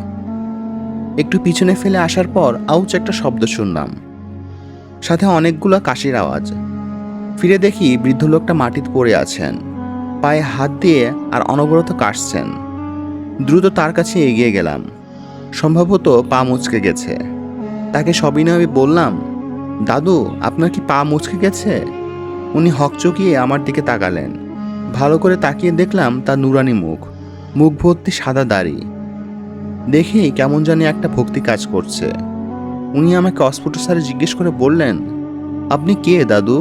একটু পিছনে ফেলে আসার পর আউচ একটা শব্দ শুনলাম, সাথে অনেকগুলো কাশির আওয়াজ। ফিরে দেখি বৃদ্ধ লোকটা মাটিতে পড়ে আছেন, পায়ে হাত দিয়ে আর অনবরত কাশছেন। দ্রুত তার কাছে এগিয়ে গেলাম। সম্ভবত পা মুচকে গেছে। তাকে সবিনয়ে বললাম, দাদু, আপনার কি পা মুচকে গেছে? উনি হকচকিয়ে আমার দিকে তাকালেন। ভালো করে তাকিয়ে দেখলাম তার নুরানি মুখ, মুখ ভর্তি সাদা দাড়ি। দেখেই কেমন জানি একটা ভক্তি কাজ করছে। উনি আমাকে অস্ফুট স্বরে জিজ্ঞেস করে বললেন, আপনি কে দাদু?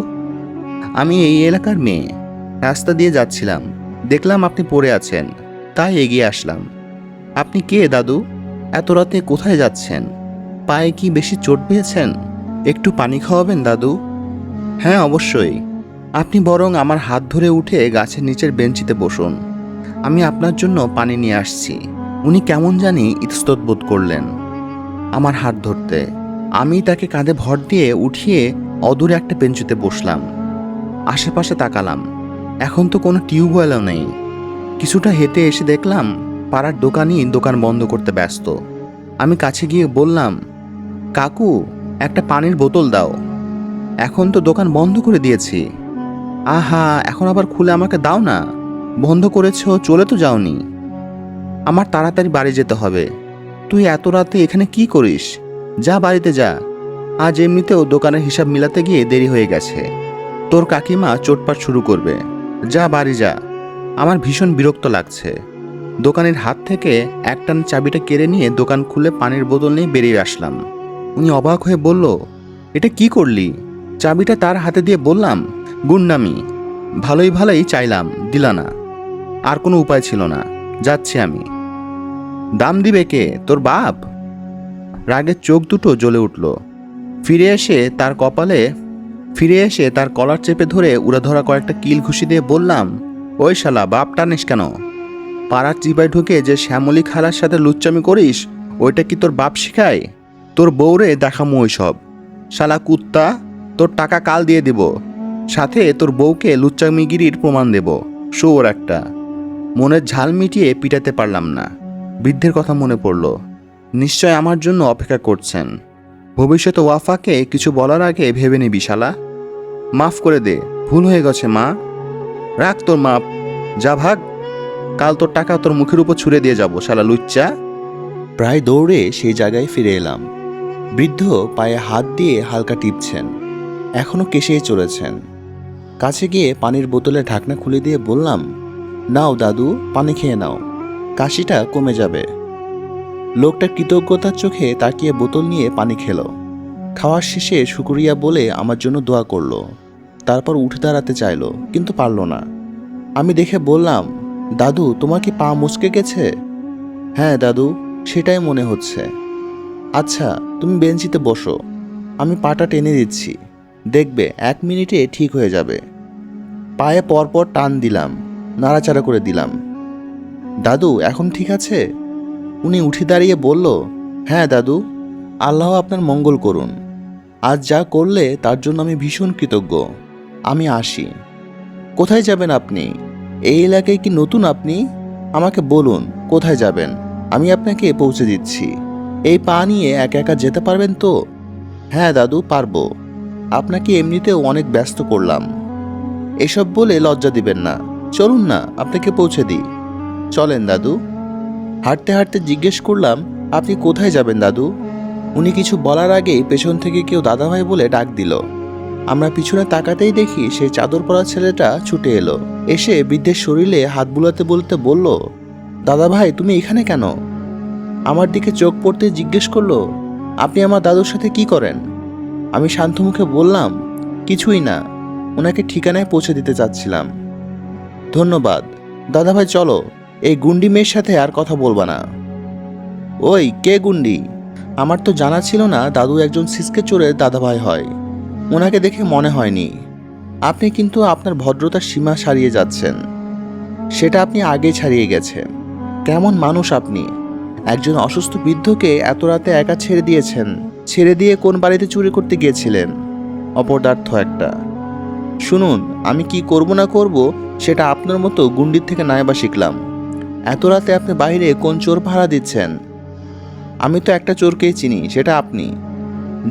আমি এই এলাকার মেয়ে। রাস্তা দিয়ে যাচ্ছিলাম, দেখলাম আপনি পড়ে আছেন, তাই এগিয়ে আসলাম। আপনি কে দাদু? এত রাতে কোথায় যাচ্ছেন? পায়ে কি বেশি চোট পেয়েছেন? একটু পানি খাওয়াবেন দাদু? হ্যাঁ, অবশ্যই। আপনি বরং আমার হাত ধরে উঠে গাছের নিচের বেঞ্চিতে বসুন, আমি আপনার জন্য পানি নিয়ে আসছি। উনি কেমন জানি ইতস্তত বোধ করলেন আমার হাত ধরতে। আমি তাকে কাঁধে ভর দিয়ে উঠিয়ে অদূরে একটা বেঞ্চিতে বসলাম। আশেপাশে তাকালাম, এখন তো কোনো টিউবওয়েলও নেই। কিছুটা হেঁটে এসে দেখলাম পাড়ার দোকানি দোকান বন্ধ করতে ব্যস্ত। আমি কাছে গিয়ে বললাম, কাকু, একটা পানির বোতল দাও। এখন তো দোকান বন্ধ করে দিয়েছি। আহা, এখন আবার খুলে আমাকে দাও না। বন্ধ করেছ, চলে তো যাওনি। আমার তাড়াতাড়ি বাড়ি যেতে হবে। তুই এত রাতে এখানে কি করিস? যা বাড়িতে যা। আজ এমনিতেও দোকানের হিসাব মিলাতে গিয়ে দেরি হয়ে গেছে। তোর কাকিমা চোটপাট শুরু করবে। যা বাড়ি যা। আমার ভীষণ বিরক্ত লাগছে। দোকানের হাত থেকে একটান চাবিটা কেড়ে নিয়ে দোকান খুলে পানির বোতল নিয়ে বেরিয়ে আসলাম। উনি অবাক হয়ে বলল, এটা কি করলি? চাবিটা তার হাতে দিয়ে বললাম, গুন্ডামি। ভালোই ভালোই চাইলাম, দিলা না। আর কোনো উপায় ছিল না, যাচ্ছি আমি। দাম দিবে কে, তোর বাপ? রাগে চোখ দুটো জ্বলে উঠল। ফিরে এসে তার কলার চেপে ধরে উড়াধরা কয়েকটা কিল ঘুষি দিয়ে বললাম, ওই শালা, বাপ টানিস কেন? পাড়ার চিপায় ঢুকে যে শ্যামলী খালার সাথে লুচ্চামি করিস, ওইটা কি তোর বাপ শিখায়? তোর বউরে দেখামো ওইসব। শালা কুত্তা, তোর টাকা কাল দিয়ে দিব, সাথে তোর বউকে লুচ্চামিগিরির প্রমাণ দেব। শোর একটা। মনের ঝাল মিটিয়ে পিটাতে পারলাম না। বৃদ্ধের কথা মনে পড়ল। নিশ্চয় আমার জন্য অপেক্ষা করছেন। ভবিষ্যতে ওয়াফাকে কিছু বলার আগে ভেবে নিবি শালা। মাফ করে দে, ভুল হয়ে গেছে মা। রাখ তোর মাপ, যা ভাগ। কাল তোর টাকা তোর মুখের উপর ছুঁড়ে দিয়ে যাব, শালা লুচ্চা। প্রায় দৌড়ে সেই জায়গায় ফিরে এলাম। বৃদ্ধ পায়ে হাত দিয়ে হালকা টিপছেন, এখনো কেশেই চলেছেন। কাছে গিয়ে পানির বোতলের ঢাকনা খুলে দিয়ে বললাম, নাও দাদু, পানি খেয়ে নাও, কাশিটা কমে যাবে। লোকটা কৃতজ্ঞতার চোখে তাকিয়ে বোতল নিয়ে পানি খেল। খাওয়ার শেষে শুকরিয়া বলে আমার জন্য দোয়া করলো। তারপর উঠে দাঁড়াতে চাইলো, কিন্তু পারল না। আমি দেখে বললাম, দাদু, তোমার কি পা মুচকে গেছে? হ্যাঁ দাদু, সেটাই মনে হচ্ছে। আচ্ছা, তুমি বেঞ্চিতে বসো, আমি পাটা টেনে দিচ্ছি, দেখবে 1 মিনিটে ঠিক হয়ে যাবে। পায়ে পরপর টান দিলাম, নাড়াচাড়া করে দিলাম। দাদু, এখন ঠিক আছে? উনি উঠে দাঁড়িয়ে বলল, হ্যাঁ দাদু, আল্লাহ আপনার মঙ্গল করুন। আজ যা করলে তার জন্য আমি ভীষণ কৃতজ্ঞ। আমি আসি। কোথায় যাবেন আপনি? এই এলাকায় কি নতুন আপনি? আমাকে বলুন কোথায় যাবেন, আমি আপনাকে পৌঁছে দিচ্ছি। এই পা নিয়ে একা একা যেতে পারবেন তো? হ্যাঁ দাদু, পারবো। আপনাকে এমনিতেও অনেক ব্যস্ত করলাম। এসব বলে লজ্জা দিবেন না। চলুন না, আপনাকে পৌঁছে দিই। চলেন দাদু। হাঁটতে হাঁটতে জিজ্ঞেস করলাম, আপনি কোথায় যাবেন দাদু? উনি কিছু বলার আগেই পেছন থেকে কেউ দাদাভাই বলে ডাক দিল। আমরা পিছনে তাকাতেই দেখি সেই চাদর পরা ছেলেটা ছুটে এলো। এসে বৃদ্ধের শরীরে হাত বুলাতে বলতে বলল, দাদাভাই তুমি এখানে কেন? আমার দিকে চোখ পড়তে জিজ্ঞেস করলো, আপনি আমার দাদুর সাথে কি করেন? আমি শান্ত মুখে বললাম, কিছুই না, ওনাকে ঠিকানায় পৌঁছে দিতে চাচ্ছিলাম। ধন্যবাদ। দাদাভাই চলো, এই গুন্ডি মেয়ের সাথে আর কথা বলবা না। ওই কে গুন্ডি? আমার তো জানা ছিল না দাদু একজন সিসকে চোরের দাদাভাই হয়। ওনাকে দেখে মনে হয়নি। আপনি কিন্তু আপনার ভদ্রতার সীমা ছাড়িয়ে যাচ্ছেন। সেটা আপনি আগেই ছাড়িয়ে গেছেন। কেমন মানুষ আপনি? একজন অসুস্থ বৃদ্ধকে এত রাতে একা ছেড়ে দিয়েছেন। ছেড়ে দিয়ে কোন বাড়িতে চুরি করতে গিয়েছিলেন? অপদার্থ একটা। শুনুন, আমি কি করব না করব সেটা আপনার মতো গুন্ডির থেকে নাইবা শিখলাম। এত রাতে আপনি বাইরে কোন চোর ভাড়া দিচ্ছেন? আমি তো একটা চোরকেই চিনি, সেটা আপনি।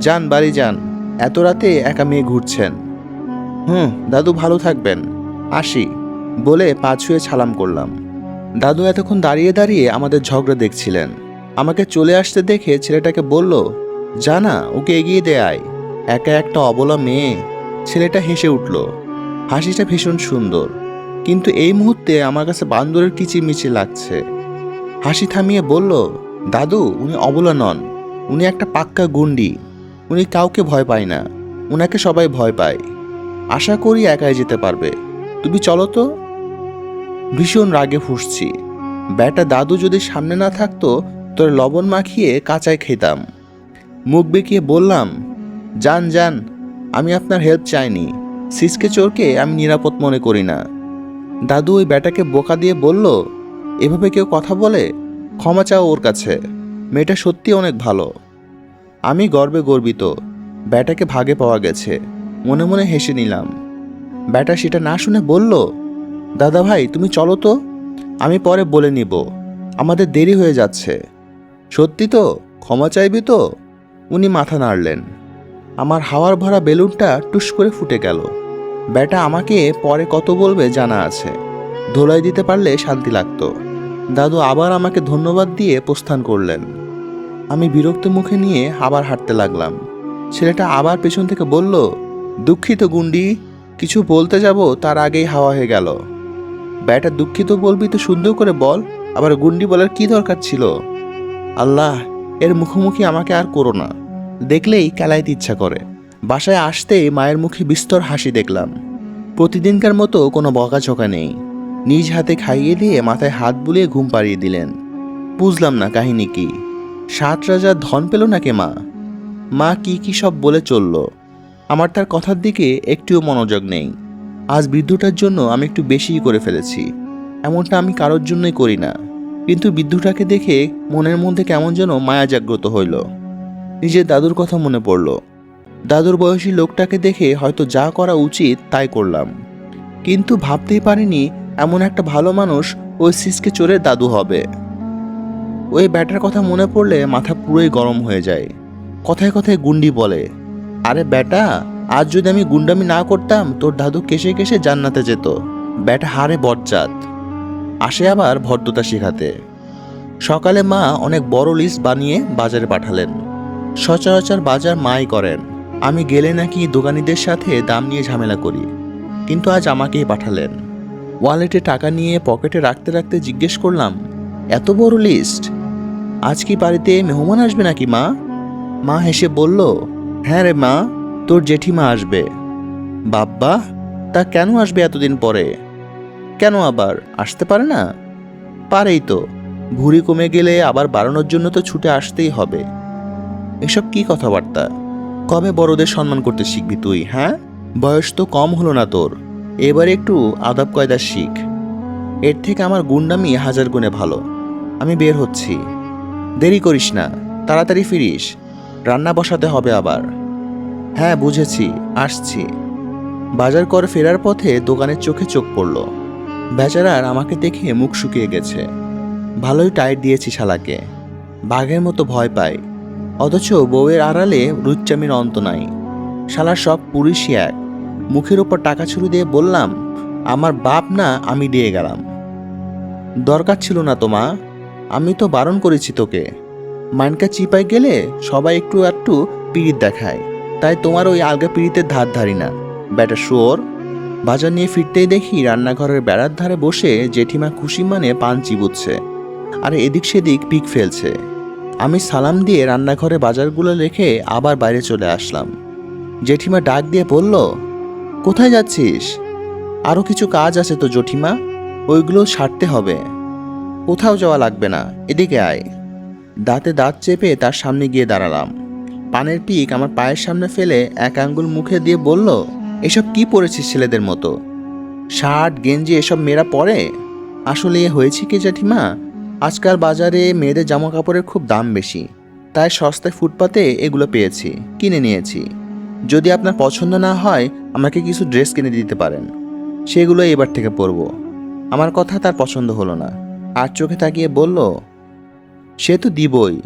যান বাড়ি যান, এত রাতে একা মেয়ে ঘুরছেন। দাদু ভালো থাকবেন, আসি বলে পা ছুঁয়ে সালাম করলাম। দাদু এতক্ষণ দাঁড়িয়ে দাঁড়িয়ে আমাদের ঝগড়া দেখছিলেন। আমাকে চলে আসতে দেখে ছেলেটাকে বলল, জানা ওকে এগিয়ে দে আয়, একা একটা অবলা মেয়ে। ছেলেটা হেসে উঠল। হাসিটা ভীষণ সুন্দর, কিন্তু এই মুহূর্তে আমার কাছে বান্দরের কিচিরমিচির লাগছে। হাসি থামিয়ে বলল, দাদু উনি অবলা নন, উনি একটা পাক্কা গুন্ডি। উনি কাউকে ভয় পায় না, উনাকে সবাই ভয় পায়। আশা করি একাই যেতে পারবে। তুমি চলো তো। ভীষণ রাগে ফুঁসছি। ব্যাটা দাদু যদি সামনে না থাকতো তোর লবণ মাখিয়ে কাঁচায় খেতাম। মুখ বেঁকিয়ে বললাম, যান যান, আমি আপনার হেল্প চাইনি। সিসকে চোরকে আমি নিরাপদ মনে করি না। দাদু ওই ব্যাটাকে বোকা দিয়ে বলল, এভাবে কেউ কথা বলে? ক্ষমা চাও ওর কাছে, মেয়েটা সত্যি অনেক ভালো। আমি গর্বে গর্বিত। ব্যাটাকে ভাগে পাওয়া গেছে, মনে মনে হেসে নিলাম। ব্যাটা সেটা না শুনে বলল, দাদা ভাই তুমি চলো তো, আমি পরে বলে নিব, আমাদের দেরি হয়ে যাচ্ছে। সত্যি তো? ক্ষমা চাইবি তো? উনি মাথা নাড়লেন। আমার হাওয়ার ভরা বেলুনটা টুস করে ফুটে গেল। ব্যাটা আমাকে পরে কত বলবে জানা আছে, ধোলাই দিতে পারলে শান্তি লাগতো। দাদু আবার আমাকে ধন্যবাদ দিয়ে প্রস্থান করলেন। আমি বিরক্ত মুখে নিয়ে আবার হাঁটতে লাগলাম। ছেলেটা আবার পেছন থেকে বলল, দুঃখিত গুন্ডি, কিছু বলতে যাব তার আগেই হাওয়া হয়ে গেল। ব্যাটা দুঃখিত বলবি তো সুন্দর করে বল, আবার গুন্ডি বলার কি দরকার ছিল? আল্লাহ, এর মুখোমুখি আমাকে আর করো না, দেখলেই কেলাইতে ইচ্ছা করে। বাসায় আসতেই মায়ের মুখে বিস্তর হাসি দেখলাম। প্রতিদিনকার মতো কোনো বকাঝকা নেই। নিজ হাতে খাইয়ে দিয়ে মাথায় হাত বুলিয়ে ঘুম পাড়িয়ে দিলেন। বুঝলাম না কাহিনী কি। 7 রাজার ধন পেল নাকি মা? মা কি কি সব বলে চলল, আমার তার কথার দিকে একটুও মনোযোগ নেই। আজ বৃদ্ধটার জন্য আমি একটু বেশিই করে ফেলেছি। এমনটা আমি কারোর জন্যই করি না, কিন্তু বৃদ্ধটাকে দেখে মনের মধ্যে কেমন যেন মায়া জাগ্রত হইল। নিজের দাদুর কথা মনে পড়ল। দাদুর বয়সী লোকটাকে দেখে হয়তো যা করা উচিত তাই করলাম, কিন্তু ভাবতেই পারিনি এমন একটা ভালো মানুষ ওই সিসকে চোরের দাদু হবে। ওই ব্যাটার কথা মনে পড়লে মাথা পুরোই গরম হয়ে যায়। কথায় কথায় গুন্ডি বলে, আরে ব্যাটা, আজ যদি আমি গুন্ডামি না করতাম তোর দাদু কেশে কেশে জান্নাতে যেত। ব্যাটা হারে বজ্জাত, আসে আবার ভদ্রতা শেখাতে। সকালে মা অনেক বড় লিস্ট বানিয়ে বাজারে পাঠালেন। সচরাচর বাজার মাই করেন, আমি গেলে নাকি দোকানিদের সাথে দাম নিয়ে ঝামেলা করি, কিন্তু আজ আমাকেই পাঠালেন। ওয়ালেটে টাকা নিয়ে পকেটে রাখতে রাখতে জিজ্ঞেস করলাম, এত বড় লিস্ট? আজ কি বাড়িতে মেহমান আসবে নাকি মা? মা হেসে বলল, হ্যাঁ রে মা, তোর জেঠিমা আসবে। বাব্বা, তা কেন আসবে এতদিন পরে? কেন আবার আসতে পারে না? পারেই তো, ভুঁড়ি কমে গেলে আবার বাড়ানোর জন্য তো ছুটে আসতেই হবে। এসব কি কথাবার্তা? কবে বড়দের সম্মান করতে শিখবি তুই? হ্যাঁ, বয়স তো কম হলো না তোর, এবার একটু আদব কায়দা শিখ। এর থেকে আমার গুন্ডামি 1000 গুণে ভালো। আমি বের হচ্ছি, দেরি করিস না, তাড়াতাড়ি ফিরিস, রান্না বসাতে হবে আবার। হ্যাঁ বুঝেছি, আসছি। বাজার করে ফেরার পথে দোকানের চোখে চোখ পড়ল। বেচারার আমাকে দেখে মুখ শুকিয়ে গেছে। ভালোই টাইট দিয়েছি শালাকে, বাঘের মতো ভয় পায়, অথচ বউয়ের আড়ালে রুচ্চামির অন্ত নাই। শালার সব পুরুষই এক। মুখের ওপর টাকা ছুরি দিয়ে বললাম, আমার বাপ না, আমি দিয়ে গেলাম। দরকার ছিল না তো মা, আমি তো বারণ করেছি তোকে। মাইনকা চিপায় গেলে সবাই একটু একটু পিড়িত দেখায়, তাই তোমার ওই আলগা পিড়িতের ধার ধারি না, ব্যাটা শুয়োর। বাজার নিয়ে ফিরতেই দেখি রান্নাঘরের বেড়ার ধারে বসে জেঠিমা খুশি মানে পান চিবুচ্ছে আর এদিক সেদিক পিক ফেলছে। আমি সালাম দিয়ে রান্নাঘরে বাজারগুলো রেখে আবার বাইরে চলে আসলাম। জেঠিমা ডাক দিয়ে বলল, কোথায় যাচ্ছিস? আরও কিছু কাজ আছে তো জেঠিমা, ওইগুলো সারতে হবে। কোথাও যাওয়া লাগবে না, এদিকে আয়। দাঁতে দাঁত চেপে তার সামনে গিয়ে দাঁড়ালাম। পানের পিক আমার পায়ের সামনে ফেলে এক আঙ্গুল মুখে দিয়ে বলল, এসব কি পরেছিস ছেলেদের মতো? শার্ট গেঞ্জি এসব মেয়েরা পরে? আসলে হয়েছে কি জেঠিমা, আজকাল বাজারে মেয়েদের জামা কাপড়ের খুব দাম বেশি, তাই সস্তায় ফুটপাতে এগুলো পেয়েছি, কিনে নিয়েছি। যদি আপনার পছন্দ না হয় আমাকে কিছু ড্রেস কিনে দিতে পারেন, সেগুলো এবার থেকে পরবো। আমার কথা তার পছন্দ হলো না, আর চোখে তাকিয়ে বলল, সে তো দিবই,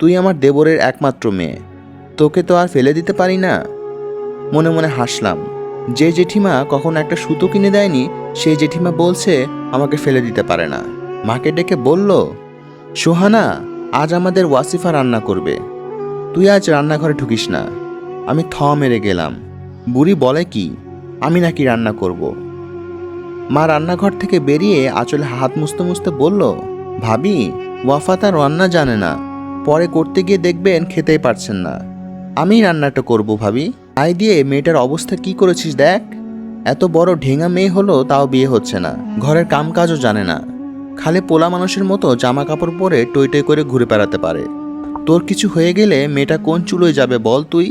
তুই আমার দেবরের একমাত্র মেয়ে, তোকে তো আর ফেলে দিতে পারি না। মনে মনে হাসলাম। যে জেঠিমা কখনো একটা সুতো কিনে দেয়নি, সেই জেঠিমা বলছে আমাকে ফেলে দিতে পারে না। মাকে ডেকে বলল, সোহানা, আজ আমাদের ওয়াসিফা রান্না করবে, তুই আজ রান্নাঘরে ঢুকিস না। আমি থ মেরে গেলাম। বুড়ি বলে কি, আমি নাকি রান্না করব? মা রান্নাঘর থেকে বেরিয়ে আঁচলে হাত মুছতে মুছতে বলল, ভাবি, ওয়াফা তার রান্না জানে না, পরে করতে গিয়ে দেখবেন খেতেই পারছেন না। আমি রান্নাটা করব ভাবি। আয় দিয়ে মেয়েটার অবস্থা কি করেছিস দেখ। এত বড় ঢেঙা মেয়ে হলো, তাও বিয়ে হচ্ছে না, ঘরের কাম কাজও জানে না, খালি পোলা মানুষের মতো জামা কাপড় পরে টই টই করে ঘুরে বেড়াতে পারে। তোর কিছু হয়ে গেলে মেয়েটা কোন চুলোয় যাবে বল তুই?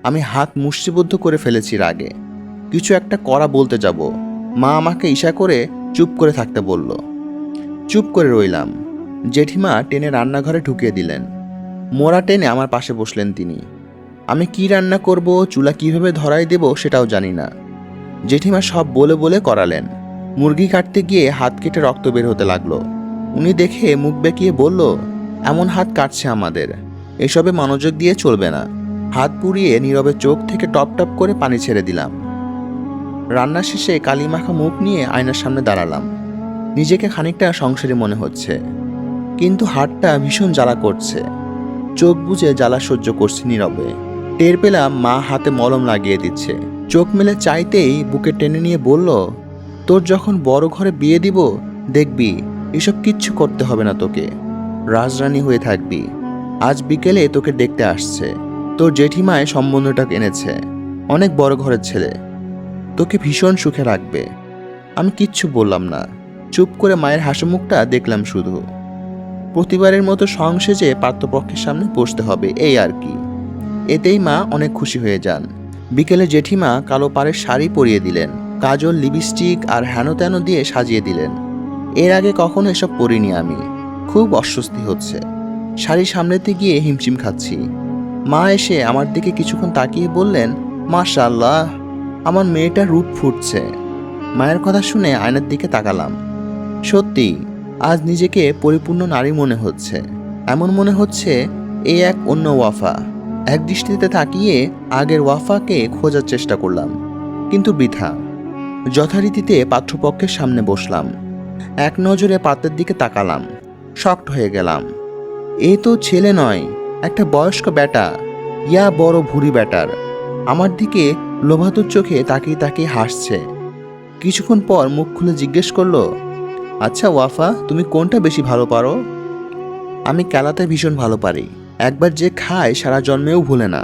আমি হাত মুষ্টিবদ্ধ করে ফেলেছি রাগে। কিছু একটা করা বলতে যাব, মা আমাকে ইশা করে চুপ করে থাকতে বলল। চুপ করে রইলাম। জেঠিমা টেনে রান্নাঘরে ঢুকিয়ে দিলেন। মোড়া টেনে আমার পাশে বসলেন তিনি। আমি কি রান্না করব, চুলা কিভাবে ধরাই দেব সেটাও জানি না। জেঠিমা সব বলে বলে করালেন। মুরগি কাটতে গিয়ে হাত কেটে রক্ত বের হতে লাগলো। উনি দেখে মুখ বেঁকিয়ে বলল, এমন হাত কাটছে আমাদের, এসবে মনোযোগ দিয়ে চলবে না। হাত পুড়িয়ে নীরবে চোখ থেকে টপ টপ করে পানি ছেড়ে দিলাম। রান্না শেষে কালিমাখা মুখ নিয়ে আয়নার সামনে দাঁড়ালাম। নিজেকে খানিকটা সংসারী মনে হচ্ছে, কিন্তু হাতটা ভীষণ জ্বালা করছে। চোখ বুজে জ্বালা সহ্য করছি নীরবে। টের পেলাম মা হাতে মলম লাগিয়ে দিচ্ছে। চোখ মেলে চাইতেই বুকে টেনে নিয়ে বলল, তোর যখন বড় ঘরে বিয়ে দিব, দেখবি এসব কিচ্ছু করতে হবে না তোকে, রাজরানী হয়ে থাকবি। আজ বিকেলে তোকে দেখতে আসছে, তোর জেঠিমায় সম্বন্ধটা এনেছে, অনেক বড় ঘরের ছেলে, তোকে ভীষণ সুখে রাখবে। আমি কিচ্ছু বললাম না, চুপ করে মায়ের হাসিমুখটা দেখলাম শুধু। প্রতিবারের মতো সংসেজে পাত্রপক্ষের সামনে বসতে হবে, এই আর কি। এতেই মা অনেক খুশি হয়ে যান। বিকেলে জেঠিমা কালো পাড়ের শাড়ি পরিয়ে দিলেন, কাজল লিপস্টিক আর হেন তেন দিয়ে সাজিয়ে দিলেন। এর আগে কখনো এসব পরিনি আমি, খুব অস্বস্তি হচ্ছে। শাড়ি সামলাতে গিয়ে হিমশিম খাচ্ছি। মা এসে আমার দিকে কিছুক্ষণ তাকিয়ে বললেন, মাশাআল্লাহ, আমার মেয়েটার রূপ ফুটছে। মায়ের কথা শুনে আয়নার দিকে তাকালাম। সত্যি আজ নিজেকে পরিপূর্ণ নারী মনে হচ্ছে। এমন মনে হচ্ছে এই এক অন্য ওয়াফা। এক দৃষ্টিতে তাকিয়ে আগের ওয়াফাকে খোঁজার চেষ্টা করলাম, কিন্তু বৃথা। যথারীতিতে পাত্রপক্ষের সামনে বসলাম। এক নজরে পাত্রের দিকে তাকালাম, শকড হয়ে গেলাম। এ তো ছেলে নয়, একটা বয়স্ক ব্যাটা, ইয়া বড় ভুরি ব্যাটার। আমার দিকে লোভাতুর চোখে তাকিয়ে তাকিয়ে হাসছে। কিছুক্ষণ পর মুখ খুলে জিজ্ঞেস করলো, আচ্ছা ওয়াফা, তুমি কোনটা বেশি ভালো পারো? আমি কেলাতে ভীষণ ভালো পারি, একবার যে খায় সারা জন্মেও ভুলে না।